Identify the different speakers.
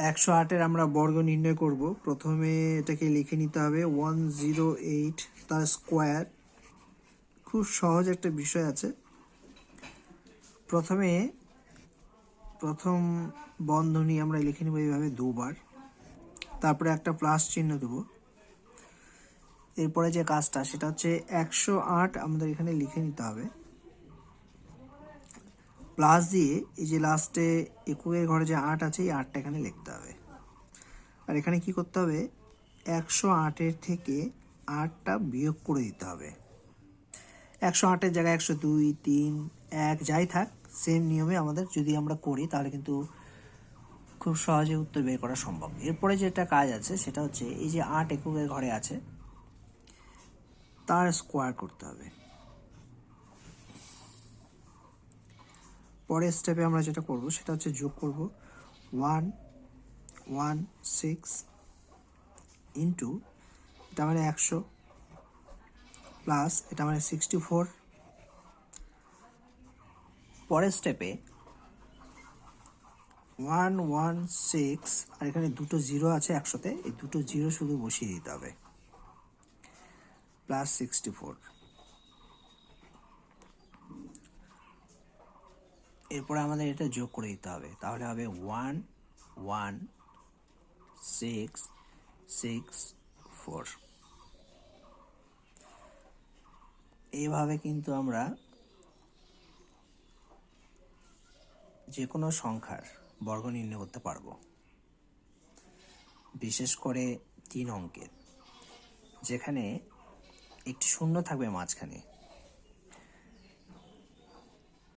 Speaker 1: 108-এর আমরা বর্গ নির্ণয় করব। প্রথমে এটাকে লিখে নিতে হবে 108 তার স্কোয়ার। খুব সহজ একটা বিষয় আছে। প্রথম বন্ধনী আমরা লিখে নেব এইভাবে দুবার, তারপরে একটা প্লাস চিহ্ন দেব। এরপরে যে কাজটা সেটা হচ্ছে 108 আমাদের এখানে লিখে নিতে হবে, প্লাস দিয়ে এই যে লাস্টে এককের ঘরে যে 8 আছে এই 8টা এখানে লিখতে হবে। আর এখানে কি করতে হবে, 108-এর থেকে 8টা বিয়োগ করে দিতে হবে। 108-এর জায়গায় 102, 3, 1 যাই থাক, সেম নিয়মে আমাদের যদি আমরা করি তাহলে কিন্তু খুব সহজে উত্তর বের করা সম্ভব। এরপরে যেটা কাজ আছে সেটা হচ্ছে এই যে 8 এককের ঘরে আছে তার স্কোয়ার করতে হবে। পরের স্টেপে আমরা যেটা করব সেটা হচ্ছে যোগ করব 116 ইন্টু এটা মানে 100 প্লাস এটা মানে 64। পরের স্টেপে 116 আর এখানে দুটো জিরো আছে 100-তে, এই দুটো জিরো শুধু বসিয়ে দিতে হবে, প্লাস 64। এরপরে আমাদের এটা যোগ করে দিতে হবে, তাহলে হবে 11664। এইভাবে কিন্তু আমরা যে কোনো সংখ্যার বর্গ নির্ণয় করতে পারবো, বিশেষ করে 3 অঙ্কের, যেখানে একটি শূন্য থাকবে মাঝখানে।